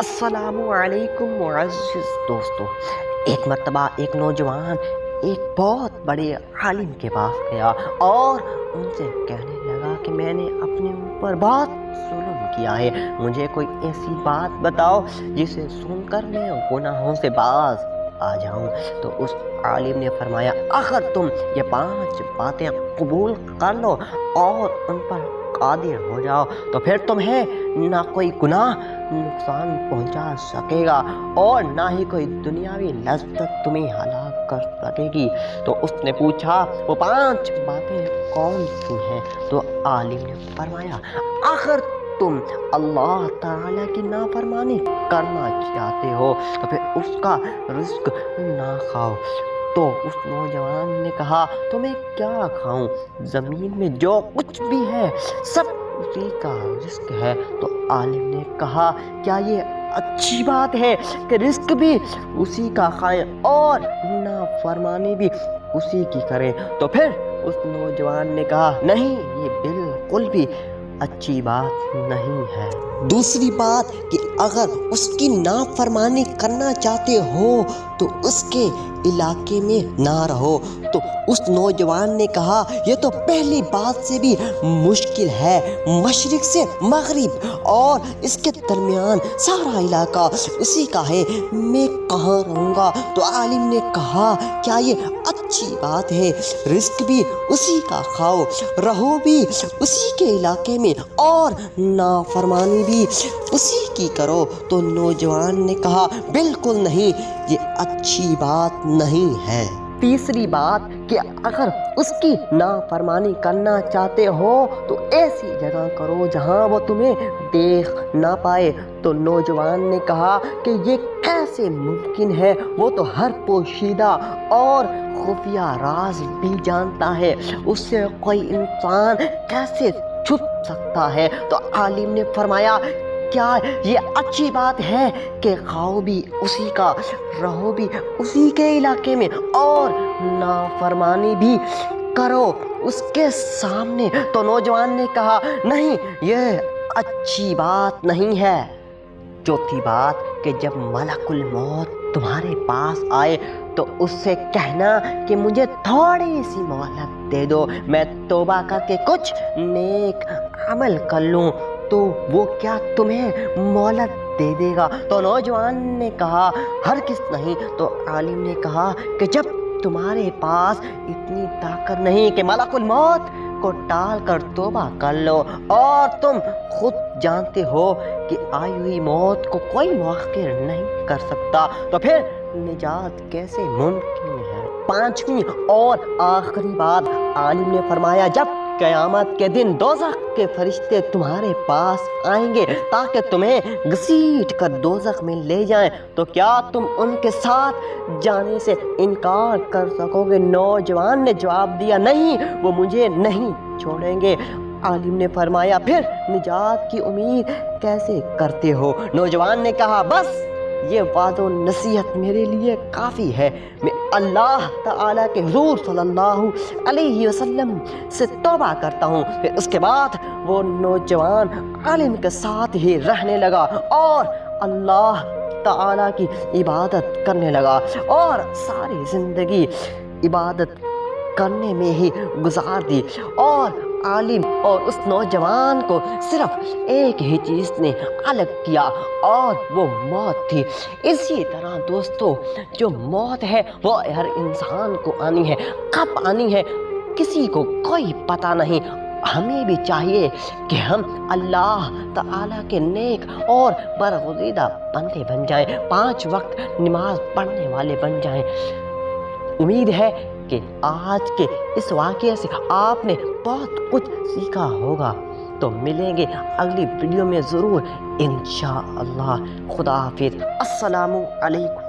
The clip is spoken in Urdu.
السلام علیکم معزز دوستو۔ ایک مرتبہ ایک نوجوان ایک بہت بڑے عالم کے پاس گیا اور ان سے کہنے لگا کہ میں نے اپنے اوپر بہت ظلم کیا ہے، مجھے کوئی ایسی بات بتاؤ جسے سن کر میں گناہوں سے باز آ جاؤں۔ تو اس عالم نے فرمایا، اگر تم یہ 5 باتیں قبول کر لو اور ان پر قادر ہو جاؤ تو پھر تمہیں نہ کوئی گناہ نقصان پہنچا سکے گا اور نہ ہی کوئی دنیاوی لذت تمہیں ہلاک کر سکے گی۔ تو اس نے پوچھا وہ 5 باتیں کون سی ہیں؟ تو عالم نے فرمایا، اگر تم اللہ تعالیٰ کی نافرمانی کرنا چاہتے ہو تو پھر اس کا رزق نہ کھاؤ۔ تو اس نوجوان نے کہا، تو میں کیا کھاؤں؟ زمین میں جو کچھ بھی ہے سب اسی کا رزق ہے۔ تو عالم نے کہا، کیا یہ اچھی بات ہے کہ رزق بھی اسی کا کھائیں اور نافرمانی بھی اسی کی کریں؟ تو پھر اس نوجوان نے کہا، نہیں، یہ بالکل بھی اچھی بات نہیں ہے۔ دوسری بات کہ اگر اس کی نافرمانی کرنا چاہتے ہو تو اس کے علاقے میں نہ رہو۔ تو اس نوجوان نے کہا، یہ تو پہلی بات سے بھی مشکل ہے، مشرق سے مغرب اور اس کے درمیان سارا علاقہ اسی کا ہے، میں کہاں رہوں گا؟ تو عالم نے کہا، کیا یہ اچھی بات ہے؟ رزق بھی اسی کا کھاؤ، رہو بھی اسی کے علاقے میں اور نافرمانی بھی اسی کی کرو۔ تو نوجوان نے کہا، بالکل نہیں، یہ اچھی بات نہیں ہے۔ تیسری بات کہ اگر اس کی نافرمانی کرنا چاہتے ہو تو ایسی جگہ کرو جہاں وہ تمہیں دیکھ نہ پائے۔ تو نوجوان نے کہا کہ یہ کیسے ممکن ہے؟ وہ تو ہر پوشیدہ اور خفیہ راز بھی جانتا ہے، اس سے کوئی انسان کیسے چھپ سکتا ہے؟ تو عالم نے فرمایا، کیا یہ اچھی بات ہے کہ کھاؤ بھی اسی کا، رہو بھی اسی کے علاقے میں اور نافرمانی بھی کرو اس کے سامنے؟ تو نوجوان نے کہا، نہیں، یہ اچھی بات نہیں ہے۔ چوتھی بات کہ جب ملک الموت تمہارے پاس آئے تو اس سے کہنا کہ مجھے تھوڑی سی مہلت دے دو، میں توبہ کر کے کچھ نیک عمل کر لوں۔ تو وہ کیا تمہیں مہلت دے دے گا؟ تو نوجوان نے کہا، ہرگز نہیں۔ تو عالم نے کہا کہ جب تمہارے پاس اتنی طاقت نہیں کہ ملک الموت کو ٹال کر توبہ کر لو اور تم خود جانتے ہو کہ آئی ہوئی موت کو کوئی مؤخر نہیں کر سکتا، تو پھر نجات کیسے ممکن ہے؟ 5ویں اور آخری بات، عالم نے فرمایا، جب قیامت کے دن دوزخ کے فرشتے تمہارے پاس آئیں گے تاکہ تمہیں گھسیٹ کر دوزخ میں لے جائیں تو کیا تم ان کے ساتھ جانے سے انکار کر سکو گے؟ نوجوان نے جواب دیا، نہیں، وہ مجھے نہیں چھوڑیں گے۔ عالم نے فرمایا، پھر نجات کی امید کیسے کرتے ہو؟ نوجوان نے کہا، بس یہ وعظ و نصیحت میرے لیے کافی ہے، میں اللہ تعالیٰ کے حضور صلی اللہ علیہ وسلم سے توبہ کرتا ہوں۔ پھر اس کے بعد وہ نوجوان عالم کے ساتھ ہی رہنے لگا اور اللہ تعالیٰ کی عبادت کرنے لگا اور ساری زندگی عبادت کرنے میں ہی گزار دی۔ اور عالم اور اس نوجوان کو صرف ایک ہی چیز نے الگ کیا اور وہ موت تھی۔ اسی طرح دوستو، جو موت ہے وہ ہر انسان کو آنی ہے، کب آنی ہے کسی کو کوئی پتہ نہیں۔ ہمیں بھی چاہیے کہ ہم اللہ تعالیٰ کے نیک اور برگزیدہ بندے بن جائیں، 5 وقت نماز پڑھنے والے بن جائیں۔ امید ہے کہ آج کے اس واقعے سے آپ نے بہت کچھ سیکھا ہوگا۔ تو ملیں گے اگلی ویڈیو میں ضرور انشاءاللہ۔ خدا حافظ۔ السلام علیکم۔